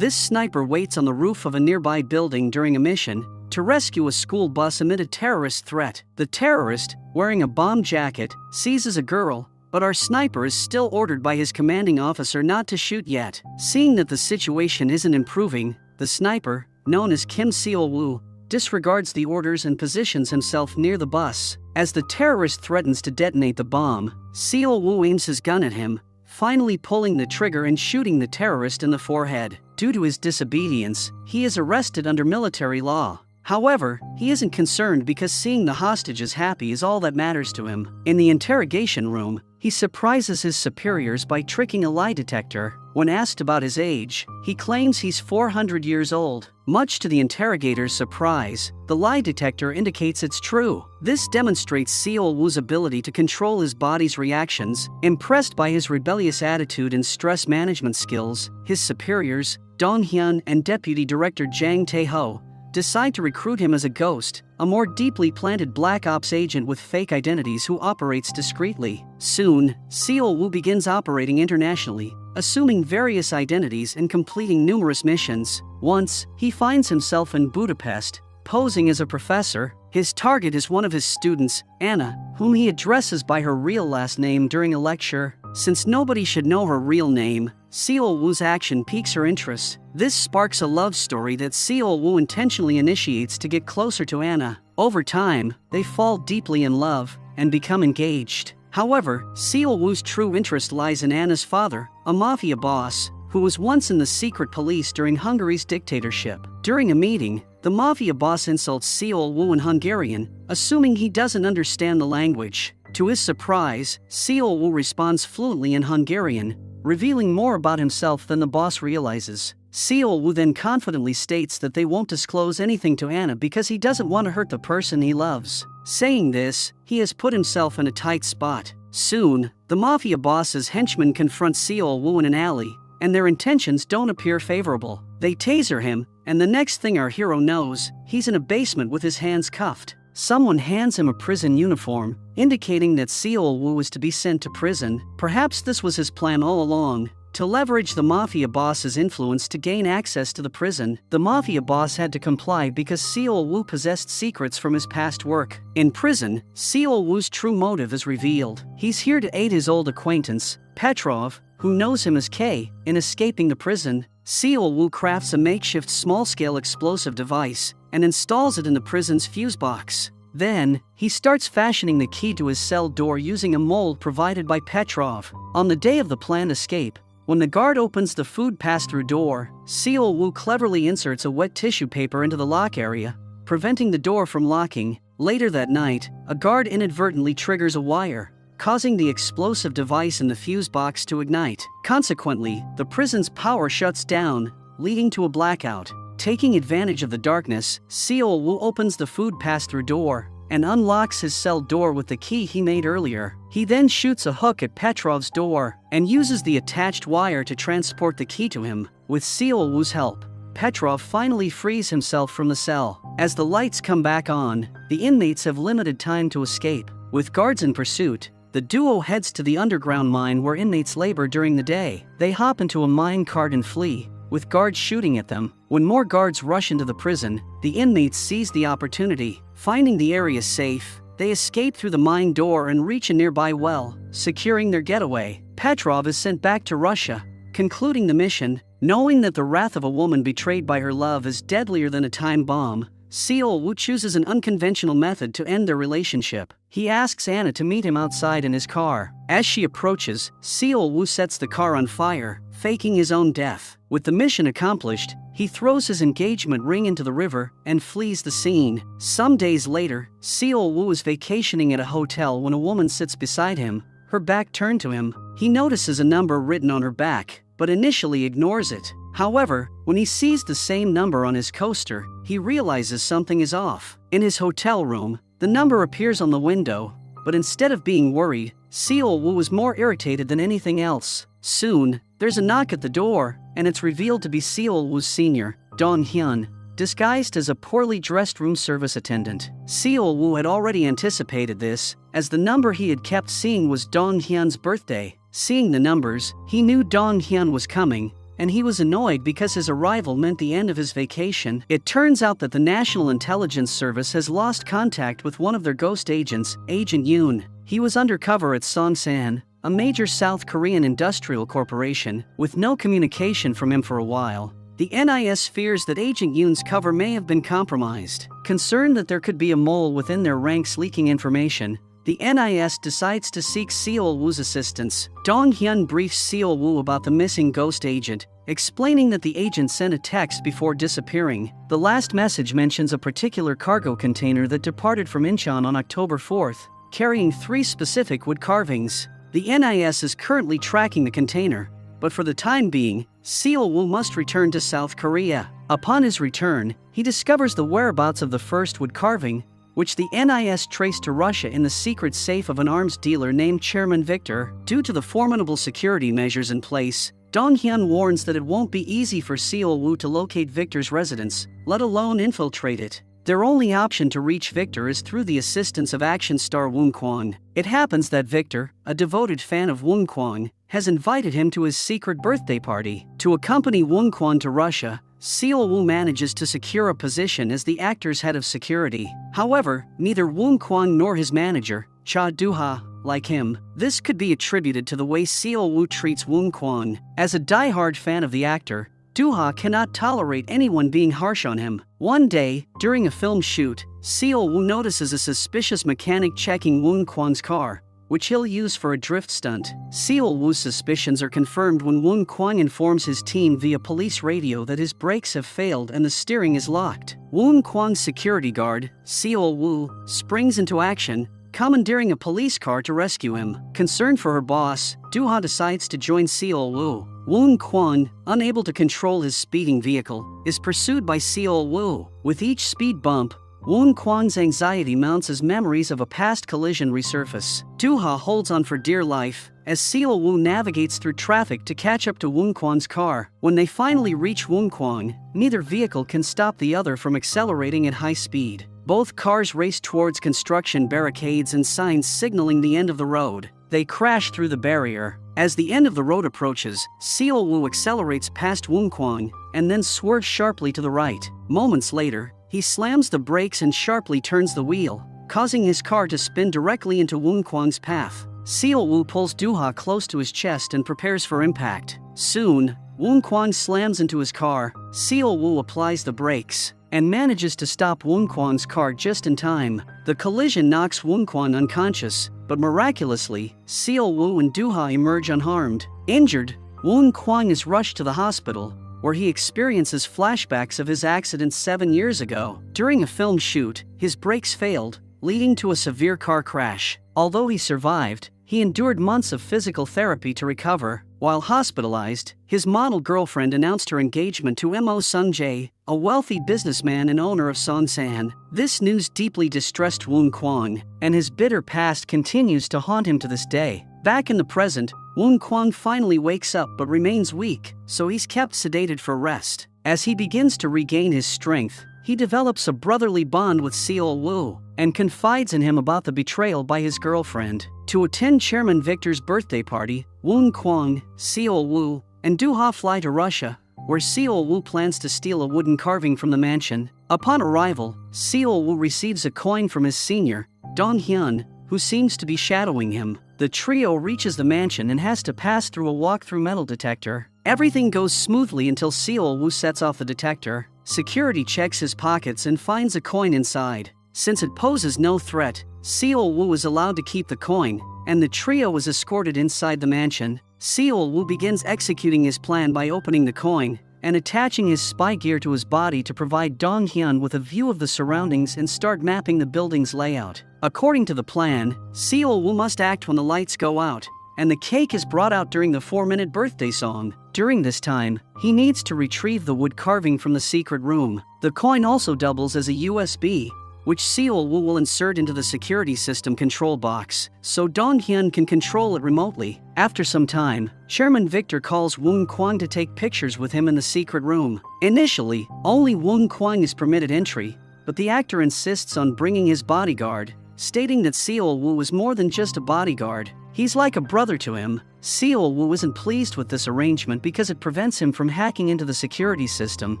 This sniper waits on the roof of a nearby building during a mission to rescue a school bus amid a terrorist threat. The terrorist, wearing a bomb jacket, seizes a girl, but our sniper is still ordered by his commanding officer not to shoot yet. Seeing that the situation isn't improving, the sniper, known as Kim Seol-woo, disregards the orders and positions himself near the bus. As the terrorist threatens to detonate the bomb, Seol-woo aims his gun at him, finally pulling the trigger and shooting the terrorist in the forehead. Due to his disobedience, he is arrested under military law. However, he isn't concerned because seeing the hostages happy is all that matters to him. In the interrogation room, he surprises his superiors by tricking a lie detector. When asked about his age, he claims he's 400 years old. Much to the interrogator's surprise, the lie detector indicates it's true. This demonstrates Seol-woo's ability to control his body's reactions. Impressed by his rebellious attitude and stress management skills, his superiors, Dong-hyun and Deputy Director Jang Tae-ho, decide to recruit him as a ghost, a more deeply planted black ops agent with fake identities who operates discreetly. Soon, Seol-woo begins operating internationally, assuming various identities and completing numerous missions. Once, he finds himself in Budapest, posing as a professor. His target is one of his students, Anna, whom he addresses by her real last name during a lecture. Since nobody should know her real name, Seol-woo's action piques her interest. This sparks a love story that Seol-woo intentionally initiates to get closer to Anna. Over time, they fall deeply in love and become engaged. However, Seol-woo's true interest lies in Anna's father, a mafia boss, who was once in the secret police during Hungary's dictatorship. During a meeting, the mafia boss insults Seol-woo in Hungarian, assuming he doesn't understand the language. To his surprise, Seol-woo responds fluently in Hungarian, revealing more about himself than the boss realizes. Seol-woo then confidently states that they won't disclose anything to Anna because he doesn't want to hurt the person he loves. Saying this, he has put himself in a tight spot. Soon, the mafia boss's henchmen confront Seol-woo in an alley, and their intentions don't appear favorable. They taser him, and the next thing our hero knows, he's in a basement with his hands cuffed. Someone hands him a prison uniform, indicating that Seol-woo is to be sent to prison. Perhaps this was his plan all along, to leverage the mafia boss's influence to gain access to the prison. The mafia boss had to comply because Seol-woo possessed secrets from his past work. In prison, Seol-woo's true motive is revealed. He's here to aid his old acquaintance, Petrov, who knows him as K, in escaping the prison. Seol-woo crafts a makeshift small-scale explosive device and installs it in the prison's fuse box. Then, he starts fashioning the key to his cell door using a mold provided by Petrov. On the day of the planned escape, when the guard opens the food pass-through door, Seol-woo cleverly inserts a wet tissue paper into the lock area, preventing the door from locking. Later that night, a guard inadvertently triggers a wire, causing the explosive device in the fuse box to ignite. Consequently, the prison's power shuts down, leading to a blackout. Taking advantage of the darkness, Seol-woo opens the food pass-through door and unlocks his cell door with the key he made earlier. He then shoots a hook at Petrov's door and uses the attached wire to transport the key to him. With Seol-woo's help, Petrov finally frees himself from the cell. As the lights come back on, the inmates have limited time to escape. With guards in pursuit, the duo heads to the underground mine where inmates labor during the day. They hop into a mine cart and flee, with guards shooting at them. When more guards rush into the prison, the inmates seize the opportunity. Finding the area safe, they escape through the mine door and reach a nearby well, securing their getaway. Petrov is sent back to Russia, concluding the mission. Knowing that the wrath of a woman betrayed by her love is deadlier than a time bomb, Seol-woo chooses an unconventional method to end their relationship. He asks Anna to meet him outside in his car. As she approaches, Seol-woo sets the car on fire, faking his own death. With the mission accomplished, he throws his engagement ring into the river and flees the scene. Some days later, Seol-woo is vacationing at a hotel when a woman sits beside him, her back turned to him. He notices a number written on her back, but initially ignores it. However, when he sees the same number on his coaster, he realizes something is off. In his hotel room, the number appears on the window, but instead of being worried, Seol-woo is more irritated than anything else. Soon, there's a knock at the door, and it's revealed to be Seol-woo's senior, Dong-hyun, disguised as a poorly dressed room service attendant. Seol-woo had already anticipated this, as the number he had kept seeing was Dong-hyun's birthday. Seeing the numbers, he knew Dong-hyun was coming, and he was annoyed because his arrival meant the end of his vacation. It turns out that the National Intelligence Service has lost contact with one of their ghost agents, Agent Yoon. He was undercover at Songsan, a major South Korean industrial corporation, with no communication from him for a while. The NIS fears that Agent Yoon's cover may have been compromised. Concerned that there could be a mole within their ranks leaking information, the NIS decides to seek Seol-woo's assistance. Dong-hyun briefs Seol-woo about the missing ghost agent, explaining that the agent sent a text before disappearing. The last message mentions a particular cargo container that departed from Incheon on October 4th, carrying 3 specific wood carvings. The NIS is currently tracking the container, but for the time being, Seol-woo must return to South Korea. Upon his return, he discovers the whereabouts of the first wood carving, which the NIS traced to Russia in the secret safe of an arms dealer named Chairman Victor. Due to the formidable security measures in place, Dong-hyun warns that it won't be easy for Seol-woo to locate Victor's residence, let alone infiltrate it. Their only option to reach Victor is through the assistance of action star Woon Kwang. It happens that Victor, a devoted fan of Woon Kwang, has invited him to his secret birthday party. To accompany Woon Kwang to Russia, Seol-woo manages to secure a position as the actor's head of security. However, neither Woon Kwang nor his manager, Cha Do-ha, like him. This could be attributed to the way Seol-woo treats Woon Kwang. As a die-hard fan of the actor, Do-ha cannot tolerate anyone being harsh on him. One day, during a film shoot, Seol-woo notices a suspicious mechanic checking Woon Kwang's car, which he'll use for a drift stunt. Seol-woo's suspicions are confirmed when Woon Kwang informs his team via police radio that his brakes have failed and the steering is locked. Woon Kwang's security guard, Seol-woo, springs into action, commandeering a police car to rescue him. Concerned for her boss, Do-ha decides to join Seol-woo. Woon Kwang, unable to control his speeding vehicle, is pursued by Seol-woo. With each speed bump, Woon Kwang's anxiety mounts as memories of a past collision resurface. Do-ha holds on for dear life as Seol-woo navigates through traffic to catch up to Woon Kwang's car. When they finally reach Woon Kwang, neither vehicle can stop the other from accelerating at high speed. Both cars race towards construction barricades and signs signaling the end of the road. They crash through the barrier. As the end of the road approaches, Seol-woo accelerates past Woon Kwang and then swerves sharply to the right. Moments later, he slams the brakes and sharply turns the wheel, causing his car to spin directly into Woon Kwang's path. Seol-woo pulls Do-ha close to his chest and prepares for impact. Soon, Woon Kwang slams into his car. Seol-woo applies the brakes and manages to stop Woon Kwang's car just in time. The collision knocks Woon Kwang unconscious, but miraculously, Seol-woo and Do-ha emerge unharmed. Injured, Woon Kwang is rushed to the hospital, where he experiences flashbacks of his accident 7 years ago. During a film shoot, his brakes failed, leading to a severe car crash. Although he survived, he endured months of physical therapy to recover. While hospitalized, his model girlfriend announced her engagement to Mo Sung-jae, a wealthy businessman and owner of Songsan. This news deeply distressed Woon Kwang, and his bitter past continues to haunt him to this day. Back in the present, Woon Kwang finally wakes up but remains weak, so he's kept sedated for rest. As he begins to regain his strength, he develops a brotherly bond with Seol-woo and confides in him about the betrayal by his girlfriend. To attend Chairman Victor's birthday party, Woon Kwang, Seol-woo, and Do-ha fly to Russia, where Seol-woo plans to steal a wooden carving from the mansion. Upon arrival, Seol-woo receives a coin from his senior, Dong-hyun, who seems to be shadowing him. The trio reaches the mansion and has to pass through a walk-through metal detector. Everything goes smoothly until Seol-woo sets off the detector. Security checks his pockets and finds a coin inside. Since it poses no threat, Seol-woo is allowed to keep the coin, and the trio is escorted inside the mansion. Seol-woo begins executing his plan by opening the coin and attaching his spy gear to his body to provide Dong-hyun with a view of the surroundings and start mapping the building's layout. According to the plan, Seol-woo must act when the lights go out, and the cake is brought out during the 4-minute birthday song. During this time, he needs to retrieve the wood carving from the secret room. The coin also doubles as a USB, which Seol-woo will insert into the security system control box, so Dong-hyun can control it remotely. After some time, Chairman Victor calls Woon Kwang to take pictures with him in the secret room. Initially, only Woon Kwang is permitted entry, but the actor insists on bringing his bodyguard, stating that Seol-woo is more than just a bodyguard. He's like a brother to him. Seol Woo isn't pleased with this arrangement because it prevents him from hacking into the security system.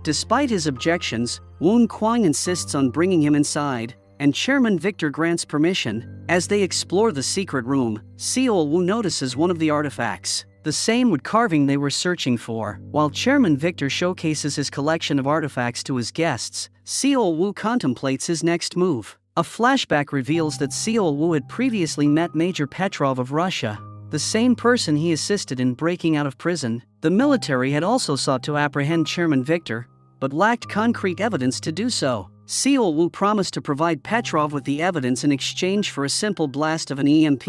Despite his objections, Woon Kwang insists on bringing him inside, and Chairman Victor grants permission. As they explore the secret room, Seol Woo notices one of the artifacts, the same wood carving they were searching for. While Chairman Victor showcases his collection of artifacts to his guests, Seol Woo contemplates his next move. A flashback reveals that Seol Woo had previously met Major Petrov of Russia, the same person he assisted in breaking out of prison. The military had also sought to apprehend Chairman Victor, but lacked concrete evidence to do so. Seol Woo promised to provide Petrov with the evidence in exchange for a simple blast of an EMP,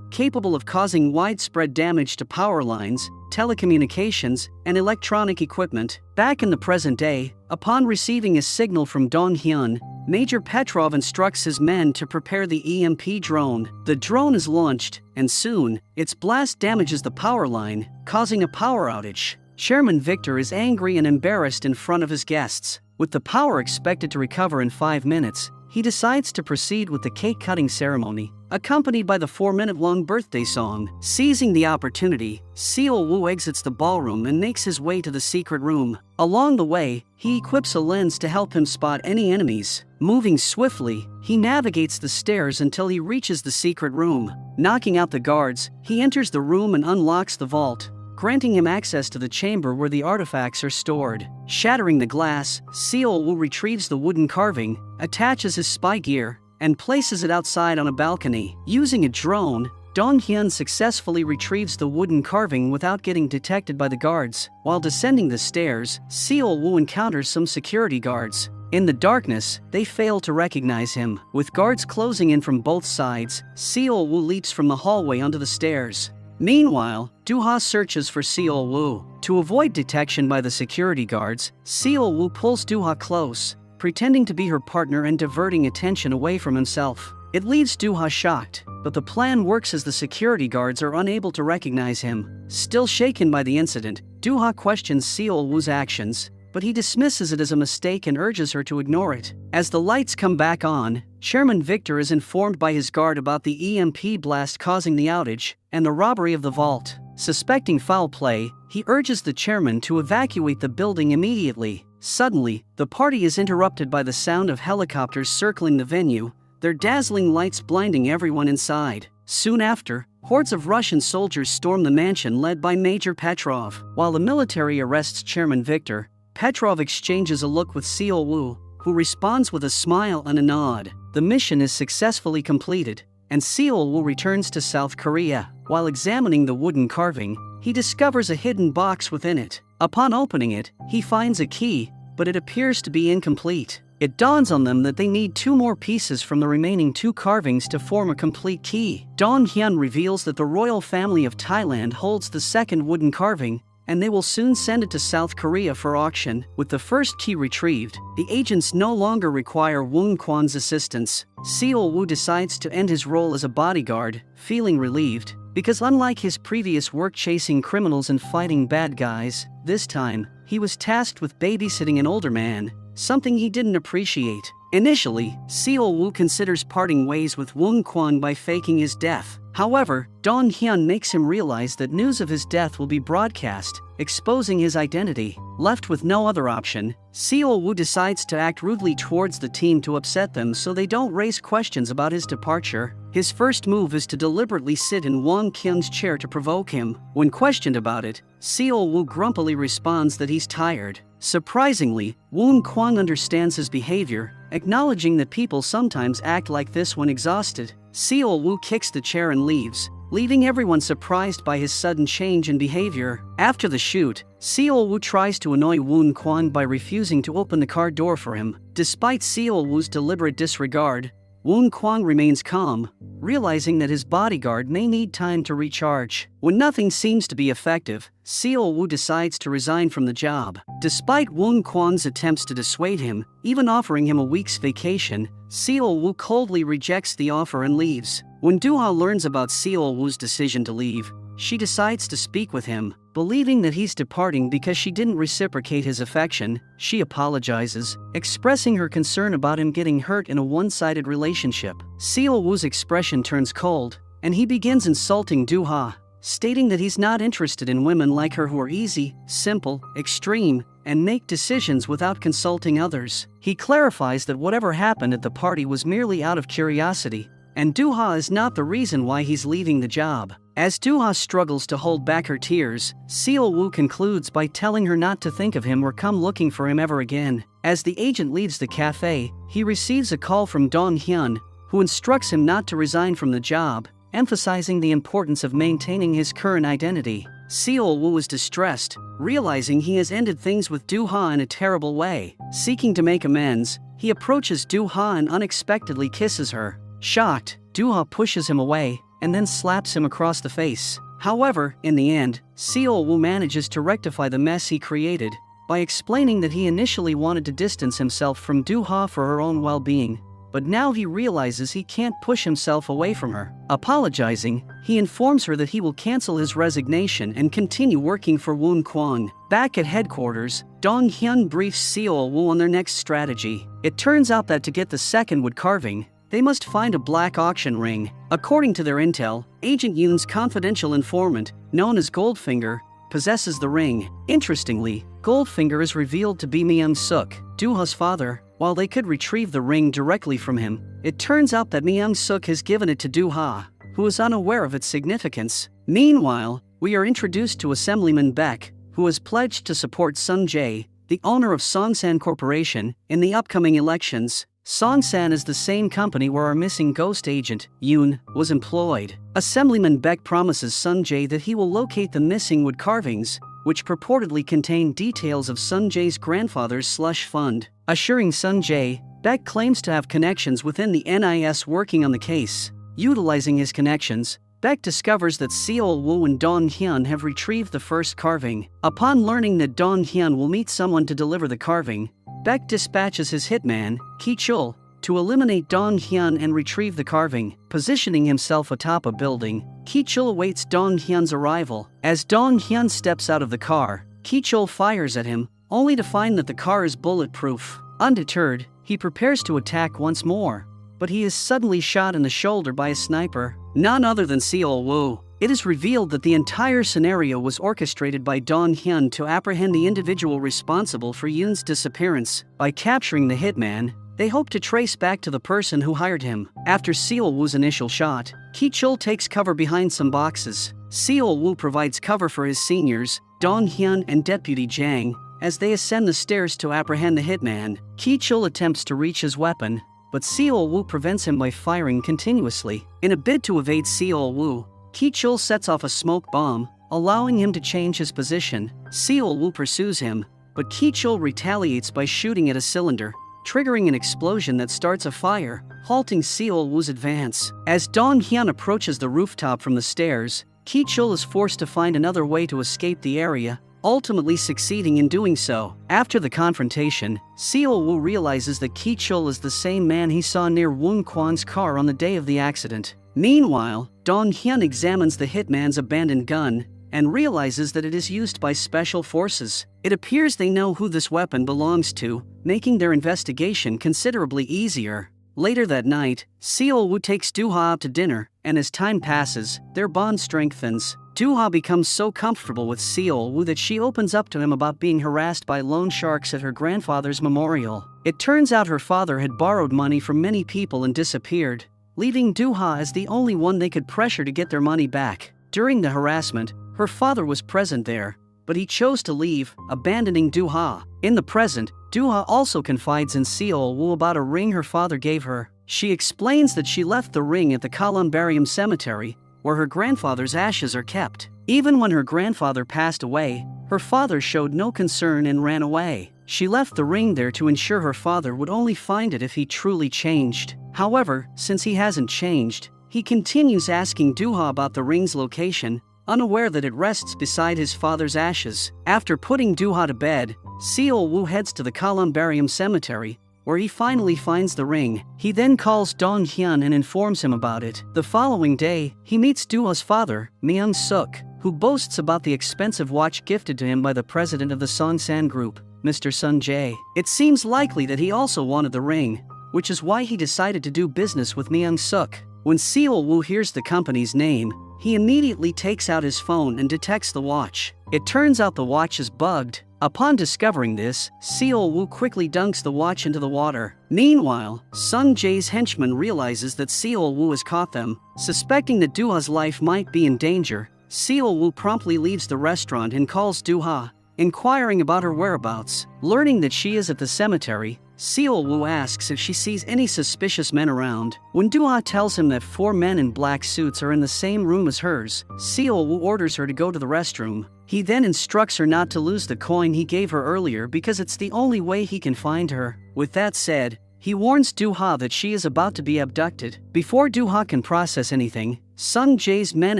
capable of causing widespread damage to power lines, telecommunications, and electronic equipment. Back in the present day, upon receiving a signal from Dong Hyun, Major Petrov instructs his men to prepare the EMP drone. The drone is launched, and soon, its blast damages the power line, causing a power outage. Chairman Victor is angry and embarrassed in front of his guests. With the power expected to recover in 5 minutes, he decides to proceed with the cake-cutting ceremony, accompanied by the 4-minute-long birthday song. Seizing the opportunity, Seol Woo exits the ballroom and makes his way to the secret room. Along the way, he equips a lens to help him spot any enemies. Moving swiftly, he navigates the stairs until he reaches the secret room. Knocking out the guards, he enters the room and unlocks the vault, granting him access to the chamber where the artifacts are stored. Shattering the glass, Seol Woo retrieves the wooden carving, attaches his spy gear, and places it outside on a balcony. Using a drone, Dong Hyun successfully retrieves the wooden carving without getting detected by the guards. While descending the stairs, Seol Woo encounters some security guards. In the darkness, they fail to recognize him. With guards closing in from both sides, Seol Woo leaps from the hallway onto the stairs. Meanwhile, Doo-ha searches for Seol Woo. To avoid detection by the security guards, Seol Woo pulls Doo-ha close, pretending to be her partner and diverting attention away from himself. It leaves Doo-ha shocked, but the plan works as the security guards are unable to recognize him. Still shaken by the incident, Doo-ha questions Seol Woo's actions, but he dismisses it as a mistake and urges her to ignore it. As the lights come back on, Chairman Victor is informed by his guard about the EMP blast causing the outage and the robbery of the vault. Suspecting foul play, he urges the chairman to evacuate the building immediately. Suddenly, the party is interrupted by the sound of helicopters circling the venue, their dazzling lights blinding everyone inside. Soon after, hordes of Russian soldiers storm the mansion led by Major Petrov. While the military arrests Chairman Victor, Petrov exchanges a look with Seol Woo, who responds with a smile and a nod. The mission is successfully completed, and Seol Woo returns to South Korea. While examining the wooden carving, he discovers a hidden box within it. Upon opening it, he finds a key, but it appears to be incomplete. It dawns on them that they need 2 more pieces from the remaining 2 carvings to form a complete key. Dong Hyun reveals that the royal family of Thailand holds the second wooden carving, and they will soon send it to South Korea for auction. With the first key retrieved, the agents no longer require Woon Kwan's assistance. Seol Woo decides to end his role as a bodyguard, feeling relieved, because unlike his previous work chasing criminals and fighting bad guys, this time, he was tasked with babysitting an older man, something he didn't appreciate. Initially, Seol Woo considers parting ways with Woon Kwan by faking his death. However, Dong Hyun makes him realize that news of his death will be broadcast, exposing his identity. Left with no other option, Seol Woo decides to act rudely towards the team to upset them so they don't raise questions about his departure. His first move is to deliberately sit in Wong Kyung's chair to provoke him. When questioned about it, Seol Woo grumpily responds that he's tired. Surprisingly, Woon Kwang understands his behavior, acknowledging that people sometimes act like this when exhausted. Seol Woo kicks the chair and leaves, leaving everyone surprised by his sudden change in behavior. After the shoot, Seol Woo tries to annoy Woon Kwang by refusing to open the car door for him. Despite Seol Woo's deliberate disregard, Woon Kwang remains calm, realizing that his bodyguard may need time to recharge. When nothing seems to be effective, Seol Woo decides to resign from the job. Despite Woon Kwang's attempts to dissuade him, even offering him a week's vacation, Seol Woo coldly rejects the offer and leaves. When Doo-ha learns about Seol Woo's decision to leave, she decides to speak with him. Believing that he's departing because she didn't reciprocate his affection, she apologizes, expressing her concern about him getting hurt in a one-sided relationship. Seol Woo's expression turns cold, and he begins insulting Doo-ha. stating that he's not interested in women like her who are easy, simple, extreme, and make decisions without consulting others. He clarifies that whatever happened at the party was merely out of curiosity, and Doo-ha is not the reason why he's leaving the job. As Doo-ha struggles to hold back her tears, Seol-woo concludes by telling her not to think of him or come looking for him ever again. As the agent leaves the cafe, he receives a call from Dong-hyun, who instructs him not to resign from the job, emphasizing the importance of maintaining his current identity. Seol-woo is distressed, realizing he has ended things with Doo-ha in a terrible way. Seeking to make amends, he approaches Doo-ha and unexpectedly kisses her. Shocked, Doo-ha pushes him away and then slaps him across the face. However, in the end, Seol-woo manages to rectify the mess he created by explaining that he initially wanted to distance himself from Doo-ha for her own well-being, but now he realizes he can't push himself away from her. Apologizing, he informs her that he will cancel his resignation and continue working for Woon Kwon. Back at headquarters, Dong-hyun briefs Seol-woo on their next strategy. It turns out that to get the second wood carving, they must find a black auction ring. According to their intel, Agent Yoon's confidential informant, known as Goldfinger, possesses the ring. Interestingly, Goldfinger is revealed to be Myung-suk, Doo-ha's father. While they could retrieve the ring directly from him, it turns out that Myung-suk has given it to Doo-ha, who is unaware of its significance. Meanwhile, we are introduced to Assemblyman Baek, who has pledged to support Sun Jae, the owner of Songsan Corporation, in the upcoming elections. Songsan is the same company where our missing ghost agent, Yoon, was employed. Assemblyman Baek promises Sun Jae that he will locate the missing wood carvings, which purportedly contain details of Sun Jae's grandfather's slush fund. Assuring Sun Jae, Baek claims to have connections within the NIS working on the case. Utilizing his connections, Baek discovers that Seol-woo and Dong-hyun have retrieved the first carving. Upon learning that Dong-hyun will meet someone to deliver the carving, Baek dispatches his hitman, Ki-chul, to eliminate Dong-hyun and retrieve the carving. Positioning himself atop a building, Ki-chul awaits Dong-hyun's arrival. As Dong-hyun steps out of the car, Ki-chul fires at him, only to find that the car is bulletproof. Undeterred, he prepares to attack once more, but he is suddenly shot in the shoulder by a sniper, none other than Seol-woo. It is revealed that the entire scenario was orchestrated by Dong-hyun to apprehend the individual responsible for Yoon's disappearance. By capturing the hitman, they hope to trace back to the person who hired him. After Seol-woo's initial shot, Ki-chul takes cover behind some boxes. Seol-woo provides cover for his seniors, Dong-hyun and Deputy Jang, as they ascend the stairs to apprehend the hitman. Ki-chul attempts to reach his weapon, but Seol-woo prevents him by firing continuously. In a bid to evade Seol-woo, Ki-chul sets off a smoke bomb, allowing him to change his position. Seol-woo pursues him, but Ki-chul retaliates by shooting at a cylinder, triggering an explosion that starts a fire, halting Seol-woo's advance. As Dong-hyun approaches the rooftop from the stairs, Ki-chul is forced to find another way to escape the area, ultimately succeeding in doing so. After the confrontation, Seol-woo realizes that Ki-chul is the same man he saw near Woon Kwon's car on the day of the accident. Meanwhile, Dong-hyun examines the hitman's abandoned gun and realizes that it is used by special forces. It appears they know who this weapon belongs to, making their investigation considerably easier. Later that night, Seol-woo takes Doo-ha out to dinner, and as time passes, their bond strengthens. Doo-ha becomes so comfortable with Seol-woo that she opens up to him about being harassed by loan sharks at her grandfather's memorial. It turns out her father had borrowed money from many people and disappeared, leaving Doo-ha as the only one they could pressure to get their money back. During the harassment, her father was present there, but he chose to leave, abandoning Doo-ha. In the present, Doo-ha also confides in Seol-woo about a ring her father gave her. She explains that she left the ring at the Columbarium Cemetery, where her grandfather's ashes are kept. Even when her grandfather passed away, her father showed no concern and ran away. She left the ring there to ensure her father would only find it if he truly changed. However, since he hasn't changed, he continues asking Doo-ha about the ring's location, unaware that it rests beside his father's ashes. After putting Doo-ha to bed, Seol-woo heads to the Columbarium Cemetery, where he finally finds the ring. He then calls Dong-hyun and informs him about it. The following day, he meets Doo-ha's father, Myung-suk, who boasts about the expensive watch gifted to him by the president of the Songsan Group, Mr. Sun Jae. It seems likely that he also wanted the ring, which is why he decided to do business with Myung-suk. When Seol-woo hears the company's name, he immediately takes out his phone and detects the watch. It turns out the watch is bugged. Upon discovering this, Seo Woo quickly dunks the watch into the water. Meanwhile, Sung Jae's henchman realizes that Seo Woo has caught them. Suspecting that Dooha's life might be in danger, Seo Woo promptly leaves the restaurant and calls Dooha, inquiring about her whereabouts. Learning that she is at the cemetery, Seo Woo asks if she sees any suspicious men around. When Dooha tells him that 4 men in black suits are in the same room as hers, Seo Woo orders her to go to the restroom. He then instructs her not to lose the coin he gave her earlier because it's the only way he can find her. With that said, he warns Dooha that she is about to be abducted. Before Dooha can process anything, Sung Jae's men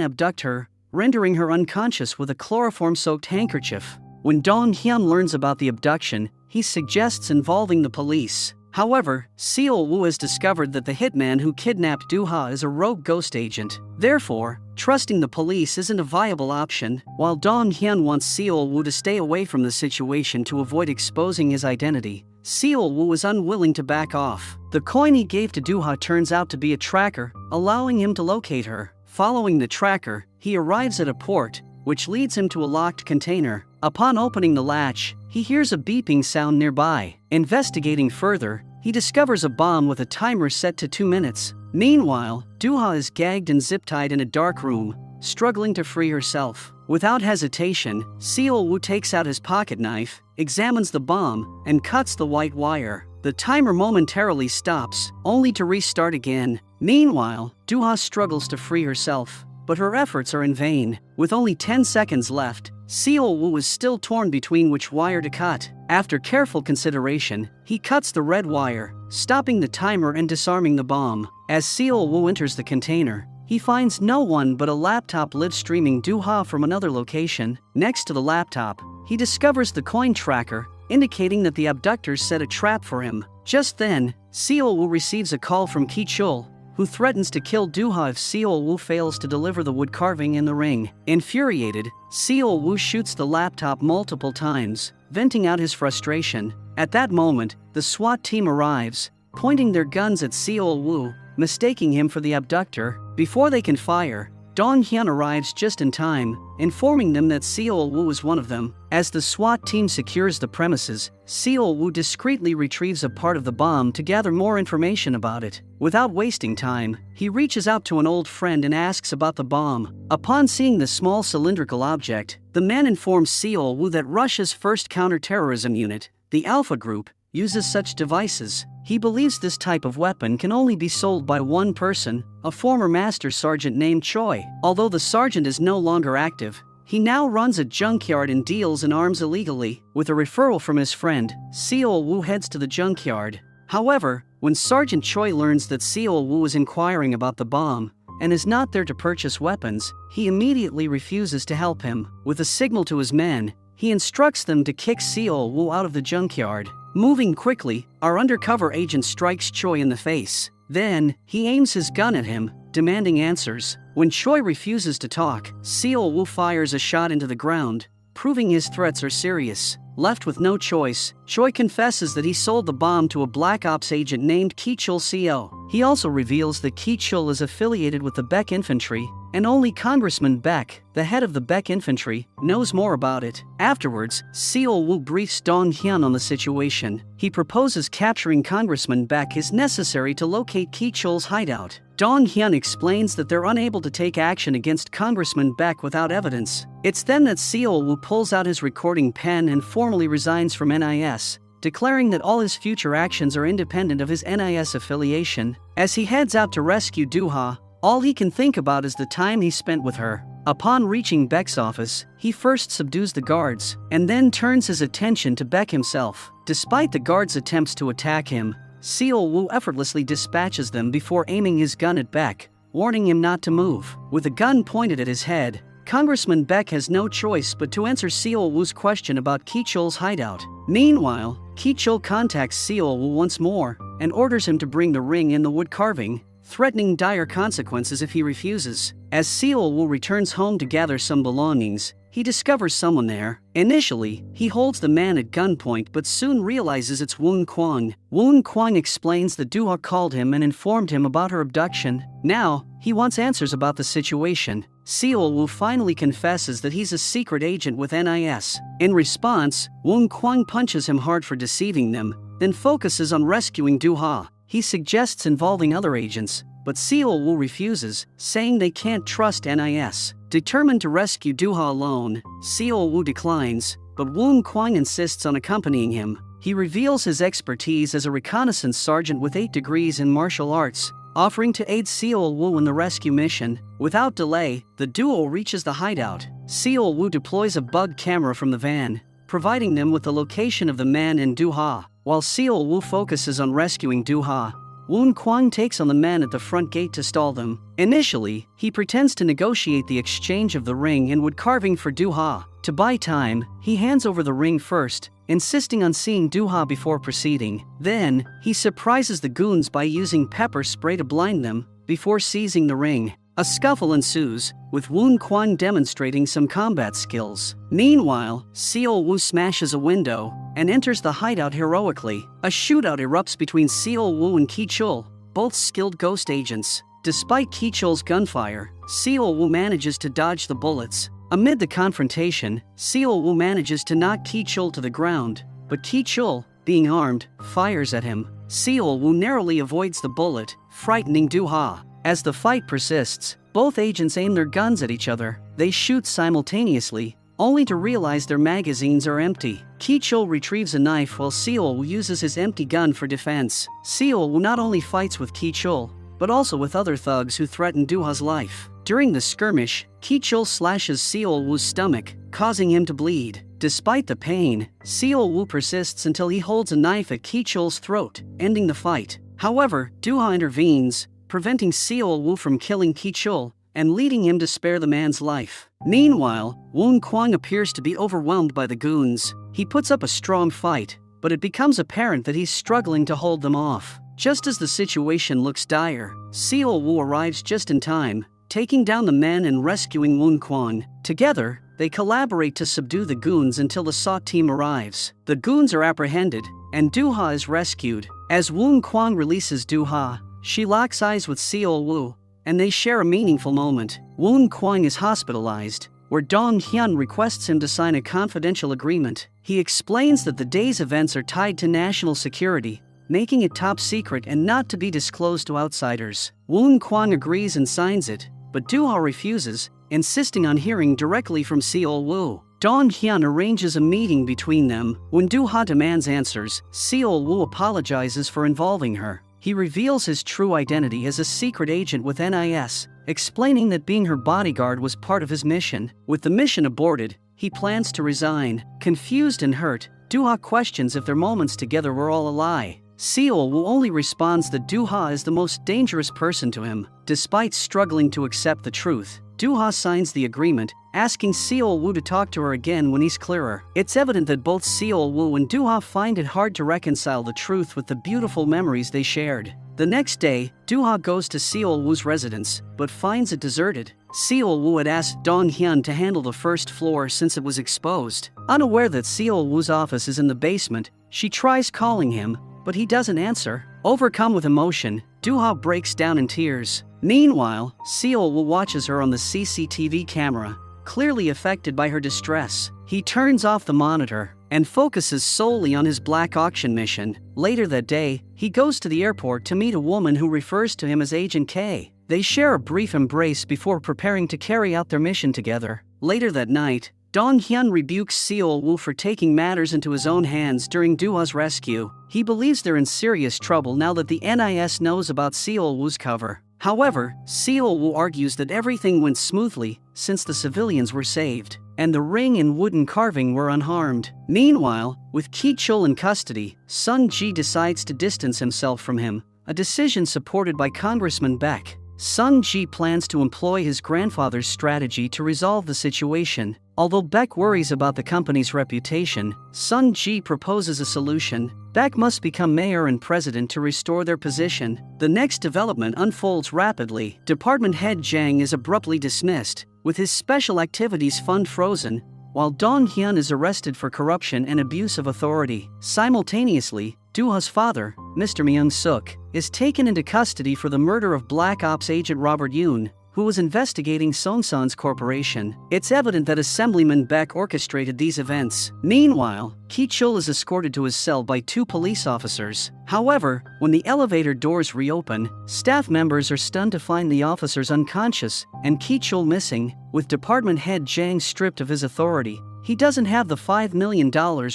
abduct her, rendering her unconscious with a chloroform-soaked handkerchief. When Dong Hyun learns about the abduction, he suggests involving the police. However, Seo Woo has discovered that the hitman who kidnapped Dooha is a rogue ghost agent. Therefore, trusting the police isn't a viable option. While Dong Hyun wants Seo Woo to stay away from the situation to avoid exposing his identity, Seo Woo is unwilling to back off. The coin he gave to Dooha turns out to be a tracker, allowing him to locate her. Following the tracker, he arrives at a port, which leads him to a locked container. Upon opening the latch, he hears a beeping sound nearby. Investigating further, he discovers a bomb with a timer set to 2 minutes. Meanwhile, Dooha is gagged and zip-tied in a dark room, struggling to free herself. Without hesitation, Seo Woo takes out his pocket knife, examines the bomb, and cuts the white wire. The timer momentarily stops, only to restart again. Meanwhile, Dooha struggles to free herself, but her efforts are in vain. With only 10 seconds left, Seo Woo is still torn between which wire to cut. After careful consideration, he cuts the red wire, stopping the timer and disarming the bomb. As Seo Woo enters the container, he finds no one but a laptop live streaming Dooha from another location. Next to the laptop, he discovers the coin tracker, indicating that the abductors set a trap for him. Just then, Seo Woo receives a call from Ki Chul, who threatens to kill Dooha if Seo Woo fails to deliver the wood carving in the ring. Infuriated, Seo Woo shoots the laptop multiple times, venting out his frustration. At that moment, the SWAT team arrives, pointing their guns at Seo Woo, mistaking him for the abductor. Before they can fire, Dong Hyun arrives just in time, informing them that Seo Woo is one of them. As the SWAT team secures the premises, Seo Woo discreetly retrieves a part of the bomb to gather more information about it. Without wasting time, he reaches out to an old friend and asks about the bomb. Upon seeing the small cylindrical object, the man informs Seo Woo that Russia's first counterterrorism unit, the Alpha Group, uses such devices. He believes this type of weapon can only be sold by one person, a former master sergeant named Choi. Although the sergeant is no longer active, he now runs a junkyard and deals in arms illegally. With a referral from his friend, Seo Woo heads to the junkyard. However, when Sergeant Choi learns that Seo Woo is inquiring about the bomb and is not there to purchase weapons, he immediately refuses to help him. With a signal to his men, he instructs them to kick Seo Woo out of the junkyard. Moving quickly, our undercover agent strikes Choi in the face. Then, he aims his gun at him, demanding answers. When Choi refuses to talk, Seo Woo fires a shot into the ground, proving his threats are serious. Left with no choice, Choi confesses that he sold the bomb to a Black Ops agent named Ki Chul Seo. He also reveals that Ki Chul is affiliated with the Baek Infantry, and only Congressman Baek, the head of the Baek Infantry, knows more about it. Afterwards, Seo Woo briefs Dong Hyun on the situation. He proposes capturing Congressman Baek is necessary to locate Ki Chul's hideout. Dong Hyun explains that they're unable to take action against Congressman Baek without evidence. It's then that Seo Woo pulls out his recording pen and formally resigns from NIS, declaring that all his future actions are independent of his NIS affiliation. As he heads out to rescue Dooha, all he can think about is the time he spent with her. Upon reaching Baek's office, he first subdues the guards, and then turns his attention to Baek himself. Despite the guards' attempts to attack him, Seo Woo effortlessly dispatches them before aiming his gun at Baek, warning him not to move. With a gun pointed at his head, Congressman Baek has no choice but to answer Seo Woo's question about Ki Chul's hideout. Meanwhile, Ki Chul contacts Seo Woo once more and orders him to bring the ring and the wood carving. threatening dire consequences if he refuses. As Seol-woo returns home to gather some belongings, he discovers someone there. Initially, he holds the man at gunpoint but soon realizes it's Woon Kwang. Woon Kwang explains that Doo-ha called him and informed him about her abduction. Now, he wants answers about the situation. Seol-woo finally confesses that he's a secret agent with NIS. In response, Woon Kwang punches him hard for deceiving them, then focuses on rescuing Doo-ha. He suggests involving other agents, but Seol-woo refuses, saying they can't trust NIS. Determined to rescue Doo-ha alone, Seol-woo declines, but Woon Kwang insists on accompanying him. He reveals his expertise as a reconnaissance sergeant with 8 degrees in martial arts, offering to aid Seol-woo in the rescue mission. Without delay, the duo reaches the hideout. Seol-woo deploys a bug camera from the van, providing them with the location of the man and Doo-ha. While Seol-woo focuses on rescuing Doo-ha, Woon Kwang takes on the man at the front gate to stall them. Initially, he pretends to negotiate the exchange of the ring and wood carving for Doo-ha. To buy time, he hands over the ring first, insisting on seeing Doo-ha before proceeding. Then, he surprises the goons by using pepper spray to blind them, before seizing the ring. A scuffle ensues, with Woon Kwang demonstrating some combat skills. Meanwhile, Seol-woo smashes a window and enters the hideout heroically. A shootout erupts between Seol-woo and Ki-chul, both skilled ghost agents. Despite Ki-chul's gunfire, Seol-woo manages to dodge the bullets. Amid the confrontation, Seol-woo manages to knock Ki-chul to the ground, but Ki-chul, being armed, fires at him. Seol-woo narrowly avoids the bullet, frightening Doo-ha. As the fight persists, both agents aim their guns at each other. They shoot simultaneously, only to realize their magazines are empty. Ki-chul retrieves a knife while Seol-woo uses his empty gun for defense. Seol-woo not only fights with Ki-chul, but also with other thugs who threaten Doo-ha's life. During the skirmish, Ki-chul slashes Seol-woo's stomach, causing him to bleed. Despite the pain, Seol-woo persists until he holds a knife at Ki-chul's throat, ending the fight. However, Doo-ha intervenes, preventing Seol-woo from killing Ki-chul and leading him to spare the man's life. Meanwhile, Woon Kwang appears to be overwhelmed by the goons. He puts up a strong fight, but it becomes apparent that he's struggling to hold them off. Just as the situation looks dire, Seol-woo arrives just in time, taking down the men and rescuing Woon Kwang. Together, they collaborate to subdue the goons until the SWAT team arrives. The goons are apprehended, and Doo-ha is rescued. As Woon Kwang releases Doo-ha, she locks eyes with Seol-woo, and they share a meaningful moment. Woon Kwang is hospitalized, where Dong-hyun requests him to sign a confidential agreement. He explains that the day's events are tied to national security, making it top secret and not to be disclosed to outsiders. Woon Kwang agrees and signs it, but Doo-ha refuses, insisting on hearing directly from Seol-woo. Dong-hyun arranges a meeting between them. When Doo-ha demands answers, Seol-woo apologizes for involving her. He reveals his true identity as a secret agent with NIS, explaining that being her bodyguard was part of his mission. With the mission aborted, he plans to resign. Confused and hurt, Doo-ha questions if their moments together were all a lie. Seol-woo only responds that Doo-ha is the most dangerous person to him. Despite struggling to accept the truth, Doo-ha signs the agreement, asking Seol-woo to talk to her again when he's clearer. It's evident that both Seol-woo and Doo-ha find it hard to reconcile the truth with the beautiful memories they shared. The next day, Doo-ha goes to Seol-woo's residence, but finds it deserted. Seol-woo had asked Dong-hyun to handle the first floor since it was exposed. Unaware that Seol-woo's office is in the basement, she tries calling him, but he doesn't answer. Overcome with emotion, Doo-ha breaks down in tears. Meanwhile, Seol-woo watches her on the CCTV camera, clearly affected by her distress. He turns off the monitor and focuses solely on his black auction mission. Later that day, he goes to the airport to meet a woman who refers to him as Agent K. They share a brief embrace before preparing to carry out their mission together. Later that night, Dong-hyun rebukes Seol-woo for taking matters into his own hands during Doo-ha's rescue. He believes they're in serious trouble now that the NIS knows about Seol-woo's cover. However, Seol-woo argues that everything went smoothly since the civilians were saved, and the ring and wooden carving were unharmed. Meanwhile, with Ki-chul in custody, Sung-ji decides to distance himself from him, a decision supported by Congressman Beck. Sung Ji plans to employ his grandfather's strategy to resolve the situation. Although Baek worries about the company's reputation, Sung Ji proposes a solution. Baek must become mayor and president to restore their position. The next development unfolds rapidly. Department head Jang is abruptly dismissed, with his special activities fund frozen, while Dong Hyun is arrested for corruption and abuse of authority. Simultaneously, Doo-ha's father, Mr. Myung-suk, is taken into custody for the murder of Black Ops agent Robert Yoon, who was investigating Songsan's corporation. It's evident that Assemblyman Baek orchestrated these events. Meanwhile, Ki-chul is escorted to his cell by 2 police officers. However, when the elevator doors reopen, staff members are stunned to find the officers unconscious and Ki-chul missing. With department head Jang stripped of his authority, he doesn't have the $5 million